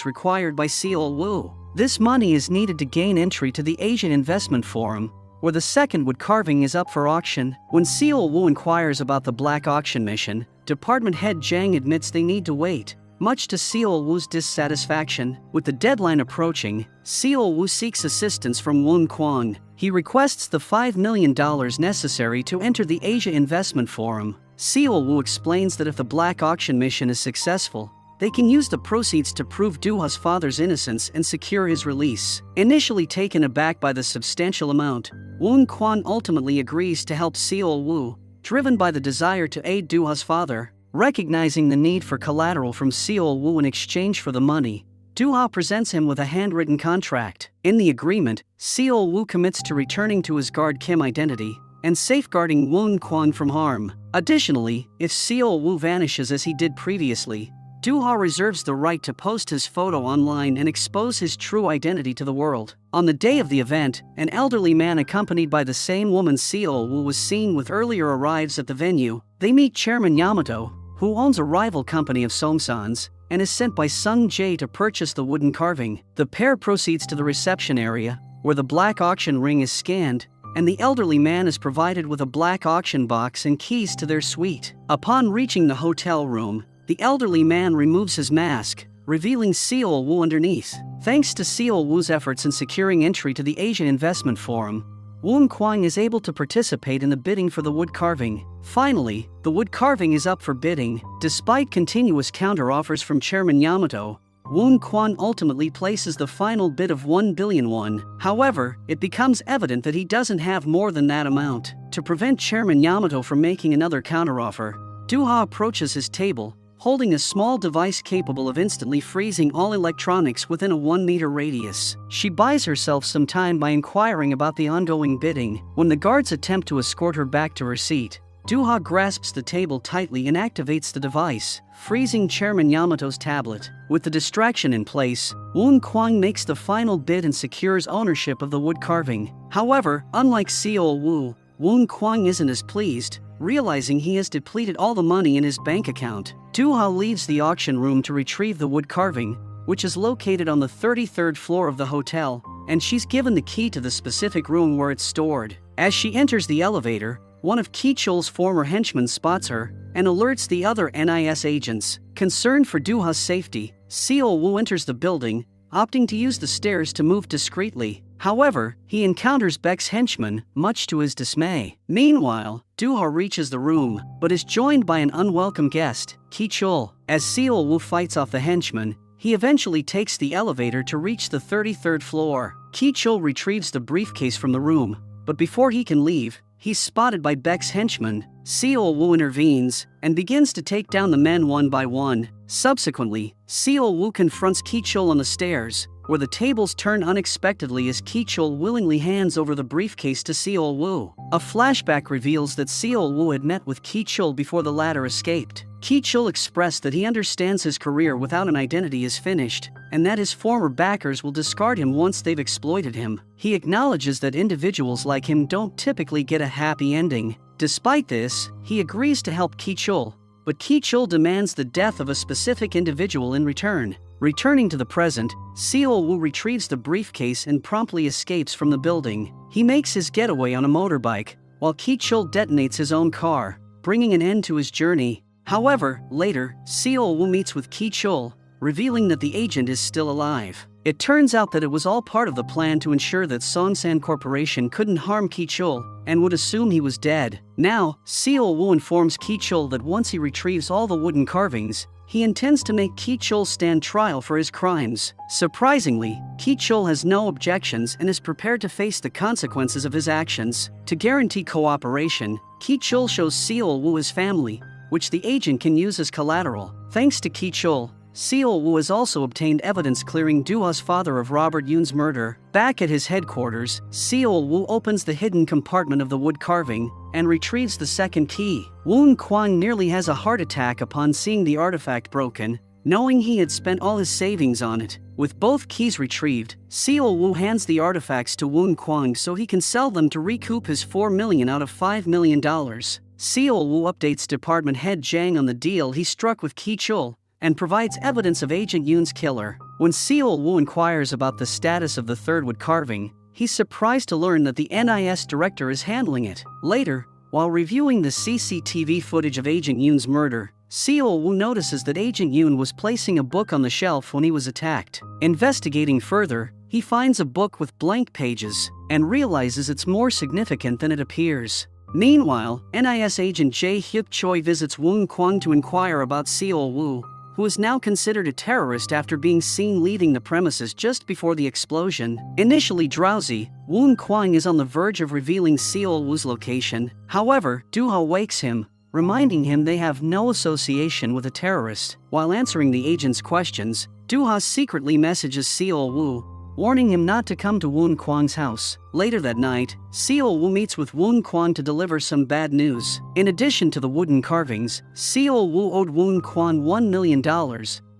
required by Seol-woo. This money is needed to gain entry to the Asian Investment Forum, where the second wood carving is up for auction. When Seol-woo inquires about the black auction mission, department head Jang admits they need to wait, much to Seol-woo's dissatisfaction. With the deadline approaching, Seol-woo seeks assistance from Woon Kwon. He requests the $5 million necessary to enter the Asia Investment Forum. Seol-woo explains that if the black auction mission is successful, they can use the proceeds to prove Doo-ha's father's innocence and secure his release. Initially taken aback by the substantial amount, Woon Kwon ultimately agrees to help Seol-woo, driven by the desire to aid Doo-ha's father. Recognizing the need for collateral from Seol-woo in exchange for the money, Doo-ha presents him with a handwritten contract. In the agreement, Seol-woo commits to returning to his guard Kim identity and safeguarding Woon Kwon from harm. Additionally, if Seol-woo vanishes as he did previously, Doo-ha reserves the right to post his photo online and expose his true identity to the world. On the day of the event, an elderly man accompanied by the same woman Seol-woo was seen with earlier arrives at the venue. They meet Chairman Yamato, who owns a rival company of Songsan's, and is sent by Sung Jae to purchase the wooden carving. The pair proceeds to the reception area, where the black auction ring is scanned, and the elderly man is provided with a black auction box and keys to their suite. Upon reaching the hotel room, the elderly man removes his mask, revealing Seol-woo underneath. Thanks to Seol-woo's efforts in securing entry to the Asia Investment Forum, Woon Kwon is able to participate in the bidding for the wood carving. Finally, the wood carving is up for bidding. Despite continuous counter-offers from Chairman Yamato, Woon Kwon ultimately places the final bid of 1 billion won. However, it becomes evident that he doesn't have more than that amount. To prevent Chairman Yamato from making another counteroffer, Doo-ha approaches his table, holding a small device capable of instantly freezing all electronics within a 1-meter radius. She buys herself some time by inquiring about the ongoing bidding. When the guards attempt to escort her back to her seat, Doo-ha grasps the table tightly and activates the device, freezing Chairman Yamato's tablet. With the distraction in place, Woon Kwon makes the final bid and secures ownership of the wood carving. However, unlike Seol-woo, Woon Kwon isn't as pleased, realizing he has depleted all the money in his bank account. Doo-ha leaves the auction room to retrieve the wood carving, which is located on the 33rd floor of the hotel, and she's given the key to the specific room where it's stored. As she enters the elevator, one of Ki-chul's former henchmen spots her and alerts the other NIS agents. Concerned for Doo-ha's safety, Seol-woo enters the building, opting to use the stairs to move discreetly. However, he encounters Baek's henchman, much to his dismay. Meanwhile, Doo-ha reaches the room, but is joined by an unwelcome guest, Ki-chul. As Seol-woo fights off the henchman, he eventually takes the elevator to reach the 33rd floor. Ki-chul retrieves the briefcase from the room, but before he can leave, he's spotted by Baek's henchman. Seol-woo intervenes and begins to take down the men one by one. Subsequently, Seol-woo confronts Ki-chul on the stairs, where the tables turn unexpectedly as Ki-chul willingly hands over the briefcase to Seol-woo. A flashback reveals that Seol-woo had met with Ki-chul before the latter escaped. Ki-chul expressed that he understands his career without an identity is finished, and that his former backers will discard him once they've exploited him. He acknowledges that individuals like him don't typically get a happy ending. Despite this, he agrees to help Ki-chul, but Ki-chul demands the death of a specific individual in return. Returning to the present, Seol-woo retrieves the briefcase and promptly escapes from the building. He makes his getaway on a motorbike, while Ki-chul detonates his own car, bringing an end to his journey. However, later, Seol-woo meets with Ki-chul, revealing that the agent is still alive. It turns out that it was all part of the plan to ensure that Songsan Corporation couldn't harm Ki-chul and would assume he was dead. Now, Seol-woo informs Ki-chul that once he retrieves all the wooden carvings, he intends to make Ki-chul stand trial for his crimes. Surprisingly, Ki-chul has no objections and is prepared to face the consequences of his actions. To guarantee cooperation, Ki-chul shows Seol-woo his family, which the agent can use as collateral. Thanks to Ki-chul, Seol-woo has also obtained evidence clearing Do-ha's father of Robert Yoon's murder. Back at his headquarters, Seol-woo opens the hidden compartment of the wood carving and retrieves the second key. Woon Kwang nearly has a heart attack upon seeing the artifact broken, knowing he had spent all his savings on it. With both keys retrieved, Seol-woo hands the artifacts to Woon Kwang so he can sell them to recoup his $4 million out of $5 million. Seol-woo updates department head Jang on the deal he struck with Ki-chul and provides evidence of Agent Yoon's killer. When Seol-woo inquires about the status of the third wood carving, he's surprised to learn that the NIS director is handling it. Later, while reviewing the CCTV footage of Agent Yoon's murder, Seol-woo notices that Agent Yoon was placing a book on the shelf when he was attacked. Investigating further, he finds a book with blank pages and realizes it's more significant than it appears. Meanwhile, NIS agent Jae Hyuk Choi visits Woon Kwang to inquire about Seol-woo, who is now considered a terrorist after being seen leaving the premises just before the explosion. Initially drowsy, Woon Kwang is on the verge of revealing Seol-woo's location. However, Do-ha wakes him, reminding him they have no association with a terrorist. While answering the agent's questions, Do-ha secretly messages Seol-woo, warning him not to come to Woon Kwang's house. Later that night, Seol-woo meets with Woon Kwang to deliver some bad news. In addition to the wooden carvings, Seol-woo owed Woon Kwang $1 million,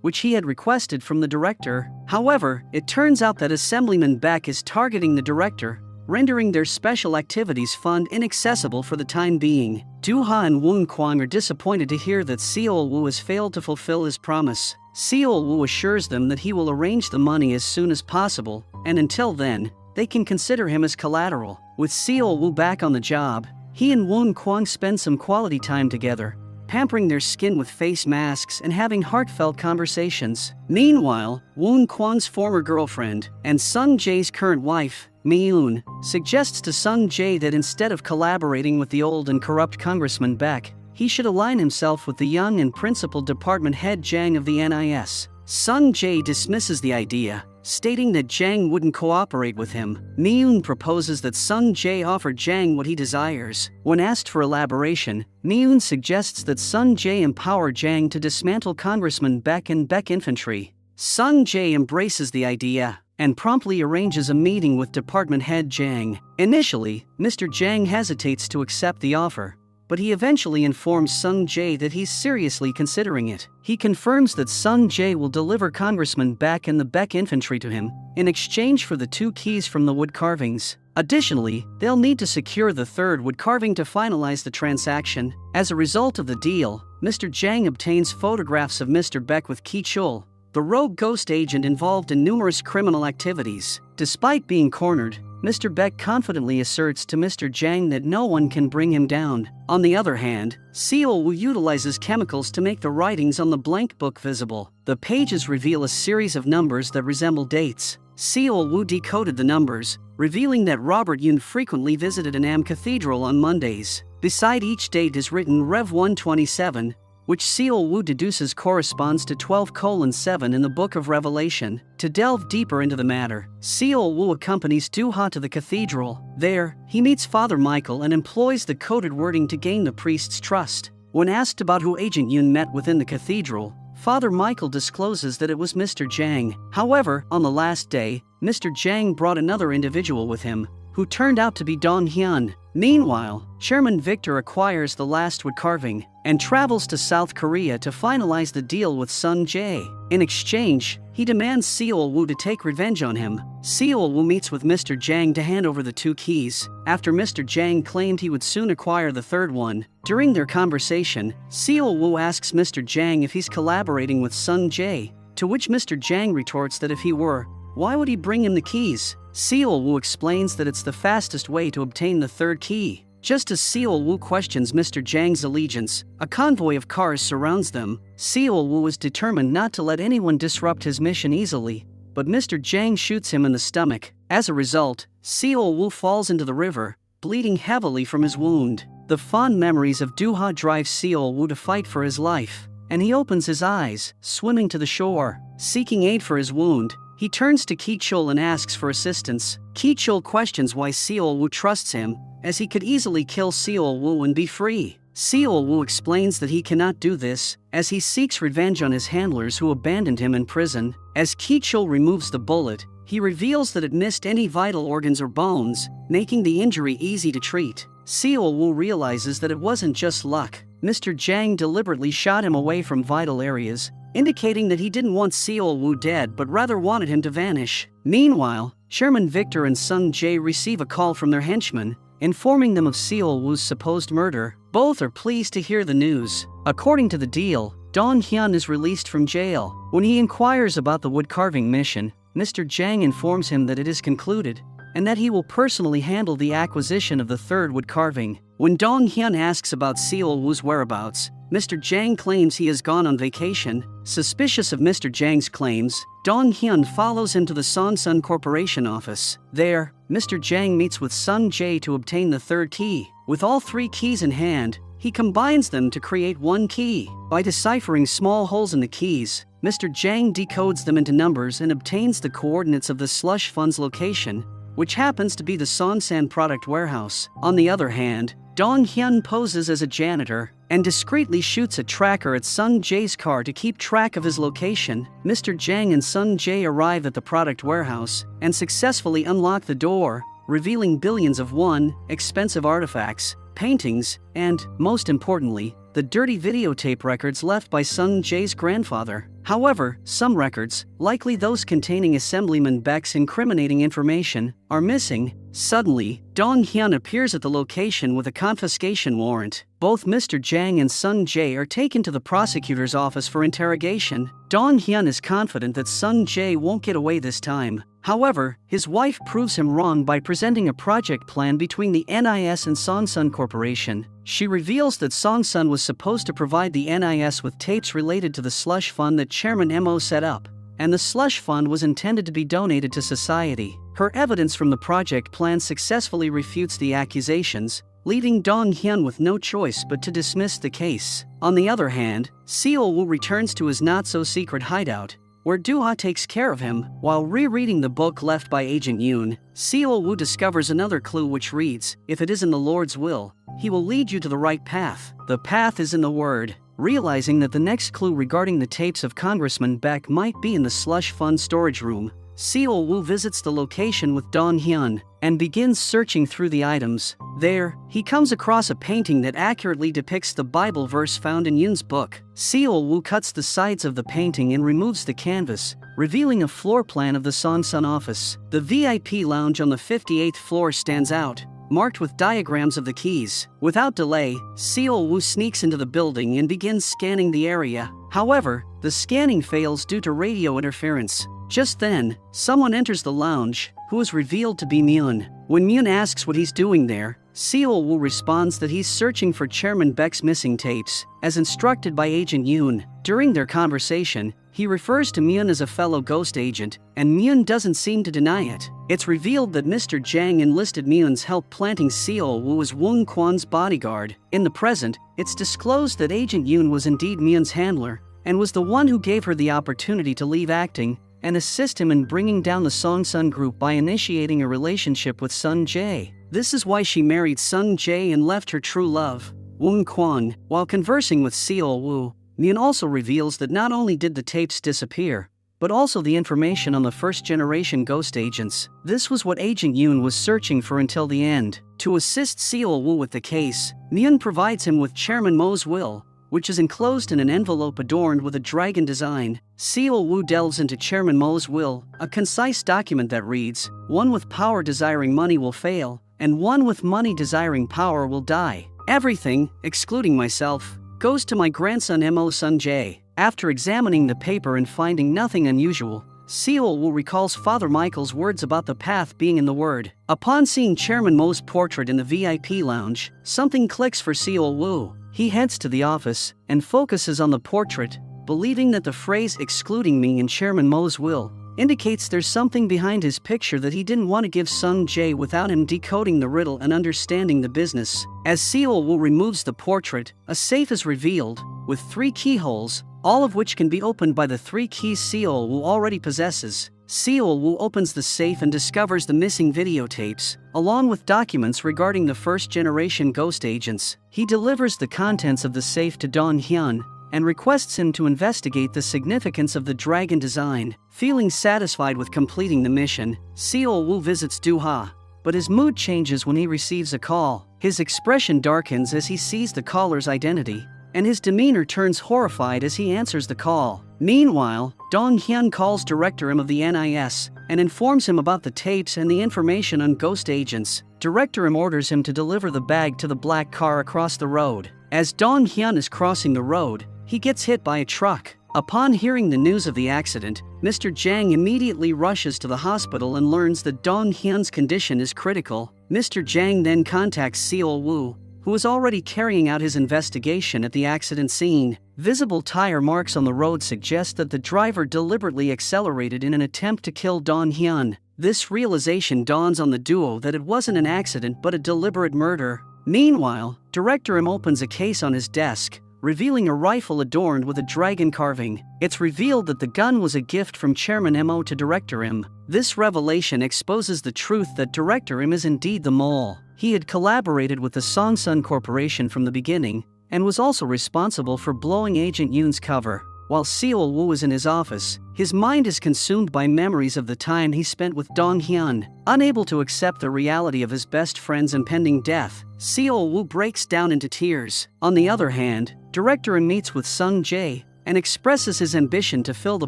which he had requested from the director. However, it turns out that Assemblyman Beck is targeting the director, rendering their special activities fund inaccessible for the time being. Do-ha and Woon Kwang are disappointed to hear that Seol-woo has failed to fulfill his promise. Seol-woo assures them that he will arrange the money as soon as possible, and until then, they can consider him as collateral. With Seol-woo back on the job, he and Woon Kwang spend some quality time together, pampering their skin with face masks and having heartfelt conversations. Meanwhile, Woon Kwang's former girlfriend and Sung Jae's current wife, Mi-eun, suggests to Sung Jae that instead of collaborating with the old and corrupt Congressman Beck, he should align himself with the young and principled department head Jang of the NIS. Sung Jae dismisses the idea, stating that Jang wouldn't cooperate with him. Mi-eun proposes that Sung Jae offer Jang what he desires. When asked for elaboration, Mi-eun suggests that Sung Jae empower Jang to dismantle Congressman Beck and Beck Infantry. Sung Jae embraces the idea and promptly arranges a meeting with department head Jang. Initially, Mr. Jang hesitates to accept the offer, but he eventually informs Sung Jae that he's seriously considering it. He confirms that Sung Jae will deliver Congressman Beck and the Beck Infantry to him in exchange for the 2 keys from the wood carvings. Additionally, they'll need to secure the third wood carving to finalize the transaction. As a result of the deal, Mr. Jang obtains photographs of Mr. Beck with Ki-chul, the rogue ghost agent involved in numerous criminal activities. Despite being cornered, Mr. Beck confidently asserts to Mr. Jang that no one can bring him down. On the other hand, Seol-woo utilizes chemicals to make the writings on the blank book visible. The pages reveal a series of numbers that resemble dates. Seol-woo decoded the numbers, revealing that Robert Yoon frequently visited an Am Cathedral on Mondays. Beside each date is written Rev 127, which Seol-woo deduces corresponds to 12:7 in the Book of Revelation. To delve deeper into the matter, Seol-woo accompanies Do-ha to the cathedral. There, he meets Father Michael and employs the coded wording to gain the priest's trust. When asked about who Agent Yoon met within the cathedral, Father Michael discloses that it was Mr. Jang. However, on the last day, Mr. Jang brought another individual with him, who turned out to be Dong Hyun. Meanwhile, Chairman Victor acquires the last wood carving and travels to South Korea to finalize the deal with Sung Jae. In exchange, he demands Seol-woo to take revenge on him. Seol-woo meets with Mr. Jang to hand over the 2 keys, after Mr. Jang claimed he would soon acquire the third one. During their conversation, Seol-woo asks Mr. Jang if he's collaborating with Sung Jae, to which Mr. Jang retorts that if he were, why would he bring him the keys? Seol-woo explains that it's the fastest way to obtain the third key. Just as Seol-woo questions Mr. Jang's allegiance, a convoy of cars surrounds them. Seol-woo is determined not to let anyone disrupt his mission easily, but Mr. Jang shoots him in the stomach. As a result, Seo Woo falls into the river, bleeding heavily from his wound. The fond memories of Do-ha drive Seo Woo to fight for his life, and he opens his eyes, swimming to the shore. Seeking aid for his wound, he turns to Ki-chul and asks for assistance. Ki-chul questions why Seo Woo trusts him, as he could easily kill Seo Woo and be free. Seo Woo explains that he cannot do this, as he seeks revenge on his handlers who abandoned him in prison. As Ki-chul removes the bullet, he reveals that it missed any vital organs or bones, making the injury easy to treat. Seo Woo realizes that it wasn't just luck. Mr. Jang deliberately shot him away from vital areas, indicating that he didn't want Seo Woo dead but rather wanted him to vanish. Meanwhile, Chairman Victor and Sung Jae receive a call from their henchmen, informing them of Seo Woo's supposed murder. Both are pleased to hear the news. According to the deal, Dong Hyun is released from jail. When he inquires about the woodcarving mission, Mr. Jang informs him that it is concluded, and that he will personally handle the acquisition of the third woodcarving. When Dong Hyun asks about Seo Woo's whereabouts, Mr. Jang claims he has gone on vacation. Suspicious of Mr. Jang's claims, Dong Hyun follows him to the Sonsun Corporation office. There, Mr. Jang meets with Sung Jae to obtain the third key. With all three keys in hand, he combines them to create one key. By deciphering small holes in the keys, Mr. Jang decodes them into numbers and obtains the coordinates of the slush fund's location, which happens to be the Sonsan product warehouse. On the other hand, Dong Hyun poses as a janitor and discreetly shoots a tracker at Sung Jae's car to keep track of his location. Mr. Jang and Sung Jae arrive at the product warehouse and successfully unlock the door, revealing billions of won, expensive artifacts, paintings, and, most importantly, the dirty videotape records left by Sung Jae's grandfather. However, some records, likely those containing Assemblyman Baek's incriminating information, are missing. Suddenly, Dong Hyun appears at the location with a confiscation warrant. Both Mr. Jang and Sung Jae are taken to the prosecutor's office for interrogation. Dong Hyun is confident that Sung Jae won't get away this time. However, his wife proves him wrong by presenting a project plan between the NIS and Sonsun Corporation. She reveals that Sonsun was supposed to provide the NIS with tapes related to the slush fund that Chairman Mo set up, and the slush fund was intended to be donated to society. Her evidence from the project plan successfully refutes the accusations, leaving Dong Hyun with no choice but to dismiss the case. On the other hand, Seo Woo returns to his not-so-secret hideout, where Do-ha takes care of him. While rereading the book left by Agent Yoon, Seo Woo discovers another clue which reads, "If it is in the Lord's will, he will lead you to the right path." The path is in the word. Realizing that the next clue regarding the tapes of Congressman Baek might be in the slush fund storage room, Seo Woo visits the location with Dong Hyun and begins searching through the items. There, he comes across a painting that accurately depicts the Bible verse found in Yoon's book. Seo Woo cuts the sides of the painting and removes the canvas, revealing a floor plan of the Sonsun office. The VIP lounge on the 58th floor stands out, marked with diagrams of the keys. Without delay, Seo Woo sneaks into the building and begins scanning the area. However, the scanning fails due to radio interference. Just then, someone enters the lounge, who is revealed to be Myun. When Myun asks what he's doing there, Seo Woo responds that he's searching for Chairman Baek's missing tapes, as instructed by Agent Yoon. During their conversation, he refers to Myun as a fellow ghost agent, and Myun doesn't seem to deny it. It's revealed that Mr. Jang enlisted Myun's help planting Seo Woo as Woong Kwan's bodyguard. In the present, it's disclosed that Agent Yoon was indeed Myun's handler, and was the one who gave her the opportunity to leave acting and assist him in bringing down the Sonsun group by initiating a relationship with Sung Jae. This is why she married Sung Jae and left her true love, Woong Kwan. While conversing with Seo Woo, Myun also reveals that not only did the tapes disappear, but also the information on the first-generation ghost agents. This was what Agent Yoon was searching for until the end. To assist Seo Woo with the case, Myun provides him with Chairman Mo's will, which is enclosed in an envelope adorned with a dragon design. Seo Woo delves into Chairman Mo's will, a concise document that reads, "One with power desiring money will fail, and one with money desiring power will die. Everything, excluding myself, goes to my grandson Mo Sung Jae." After examining the paper and finding nothing unusual, Seo Woo recalls Father Michael's words about the path being in the word. Upon seeing Chairman Mo's portrait in the VIP lounge, something clicks for Seo Woo. He heads to the office and focuses on the portrait, believing that the phrase "excluding me" in Chairman Mo's will indicates there's something behind his picture that he didn't want to give Sung Jae without him decoding the riddle and understanding the business. As Seol Woo removes the portrait, a safe is revealed, with 3 keyholes, all of which can be opened by the 3 keys Seol Woo already possesses. Seol Woo opens the safe and discovers the missing videotapes, along with documents regarding the first-generation ghost agents. He delivers the contents of the safe to Dong Hyun and requests him to investigate the significance of the dragon design. Feeling satisfied with completing the mission, Seol Woo visits Do-ha, but his mood changes when he receives a call. His expression darkens as he sees the caller's identity, and his demeanor turns horrified as he answers the call. Meanwhile, Dong Hyun calls Director Im of the NIS and informs him about the tapes and the information on ghost agents. Director Im orders him to deliver the bag to the black car across the road. As Dong Hyun is crossing the road, he gets hit by a truck. Upon hearing the news of the accident, Mr. Jang immediately rushes to the hospital and learns that Dong Hyun's condition is critical. Mr. Jang then contacts Seol Woo, who is already carrying out his investigation at the accident scene. Visible tire marks on the road suggest that the driver deliberately accelerated in an attempt to kill Dong Hyun. This realization dawns on the duo that it wasn't an accident but a deliberate murder. Meanwhile, Director Im opens a case on his desk, revealing a rifle adorned with a dragon carving. It's revealed that the gun was a gift from Chairman Mo to Director Im. This revelation exposes the truth that Director Im is indeed the mole. He had collaborated with the Songsun Corporation from the beginning, and was also responsible for blowing Agent Yoon's cover. While Seol Woo is in his office, his mind is consumed by memories of the time he spent with Dong Hyun. Unable to accept the reality of his best friend's impending death, Seol Woo breaks down into tears. On the other hand, Director Im meets with Sung Jae and expresses his ambition to fill the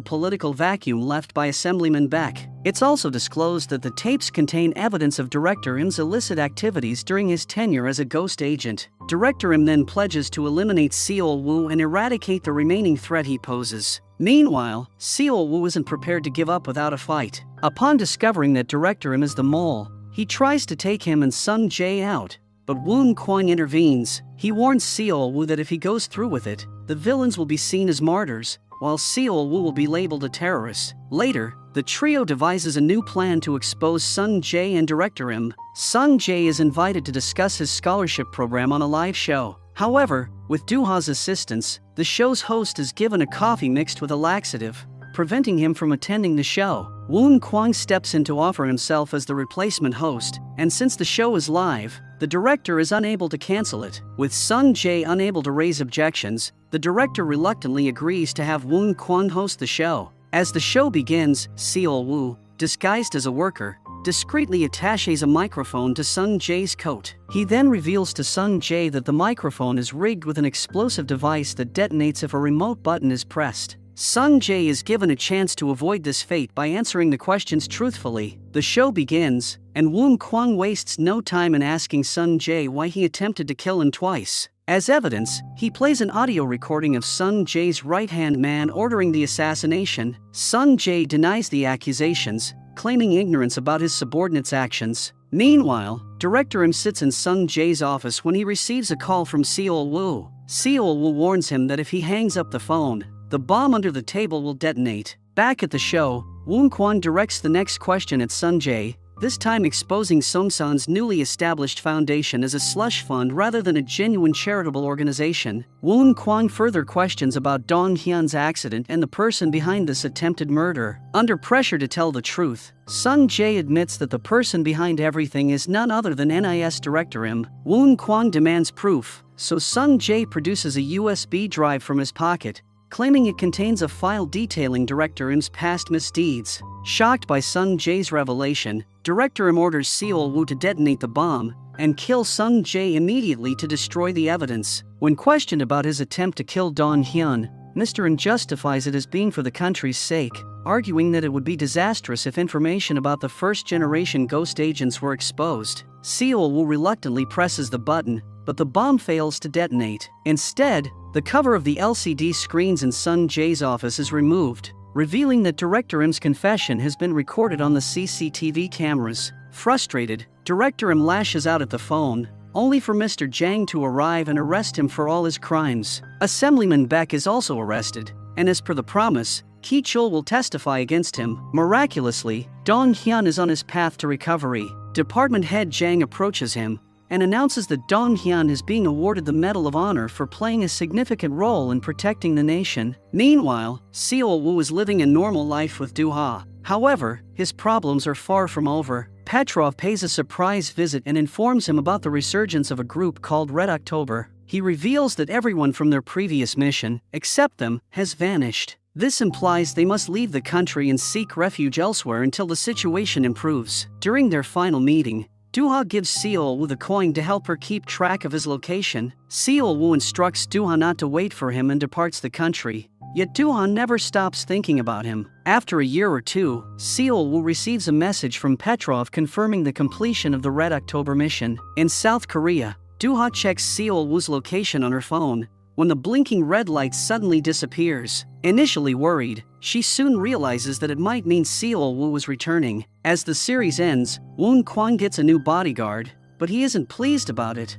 political vacuum left by Assemblyman Baek. It's also disclosed that the tapes contain evidence of Director Im's illicit activities during his tenure as a ghost agent. Director Im then pledges to eliminate Seol Woo and eradicate the remaining threat he poses. Meanwhile, Seol Woo isn't prepared to give up without a fight. Upon discovering that Director Im is the mole, he tries to take him and Sung Jae out, but Woon Kwang intervenes. He warns Seol Woo that if he goes through with it, the villains will be seen as martyrs, while Seol Woo will be labeled a terrorist. Later, the trio devises a new plan to expose Sung Jae and Director Im. Sung Jae is invited to discuss his scholarship program on a live show. However, with Do-ha's assistance, the show's host is given a coffee mixed with a laxative, preventing him from attending the show. Woon Kwang steps in to offer himself as the replacement host, and since the show is live, the director is unable to cancel it. With Sung Jae unable to raise objections, the director reluctantly agrees to have Woon Kwang host the show. As the show begins, Seol Woo, disguised as a worker, discreetly attaches a microphone to Sung Jae's coat. He then reveals to Sung Jae that the microphone is rigged with an explosive device that detonates if a remote button is pressed. Sung Jae is given a chance to avoid this fate by answering the questions truthfully. The show begins, and Woon Kwang wastes no time in asking Sung Jae why he attempted to kill him twice. As evidence, he plays an audio recording of Sung Jae's right-hand man ordering the assassination. Sung Jae denies the accusations, claiming ignorance about his subordinates' actions. Meanwhile, Director Im sits in Sung Jae's office when he receives a call from Seol Woo. Seol Woo warns him that if he hangs up the phone, the bomb under the table will detonate. Back at the show, Woon Kwang directs the next question at Sung Jae, this time exposing Songsun's newly established foundation as a slush fund rather than a genuine charitable organization. Woon Kwang further questions about Dong Hyun's accident and the person behind this attempted murder. Under pressure to tell the truth, Sung Jae admits that the person behind everything is none other than NIS Director Im. Woon Kwang demands proof, so Sung Jae produces a USB drive from his pocket, claiming it contains a file detailing Director Im's past misdeeds. Shocked by Sung Jae's revelation, Director Im orders Seol Woo to detonate the bomb and kill Sung Jae immediately to destroy the evidence. When questioned about his attempt to kill Dong Hyun, Mr. Im justifies it as being for the country's sake, arguing that it would be disastrous if information about the first-generation ghost agents were exposed. Seol Woo reluctantly presses the button, but the bomb fails to detonate. Instead, the cover of the LCD screens in Sung Jae's office is removed, revealing that Director Im's confession has been recorded on the CCTV cameras. Frustrated, Director Im lashes out at the phone, only for Mr. Jang to arrive and arrest him for all his crimes. Assemblyman Baek is also arrested, and as per the promise, Ki-chul will testify against him. Miraculously, Dong Hyun is on his path to recovery. Department head Jang approaches him and announces that Dong Hyun is being awarded the Medal of Honor for playing a significant role in protecting the nation. Meanwhile, Seol-woo is living a normal life with Do-ha. However, his problems are far from over. Petrov pays a surprise visit and informs him about the resurgence of a group called Red October. He reveals that everyone from their previous mission, except them, has vanished. This implies they must leave the country and seek refuge elsewhere until the situation improves. During their final meeting, Do-ha gives Seol-woo the coin to help her keep track of his location. Seol-woo instructs Do-ha not to wait for him and departs the country. Yet Do-ha never stops thinking about him. After a year or two, Seol-woo receives a message from Petrov confirming the completion of the Red October mission. In South Korea, Do-ha checks Seol-woo's location on her phone when the blinking red light suddenly disappears. Initially worried, she soon realizes that it might mean Seol-woo was returning. As the series ends, Woon Kwon gets a new bodyguard, but he isn't pleased about it.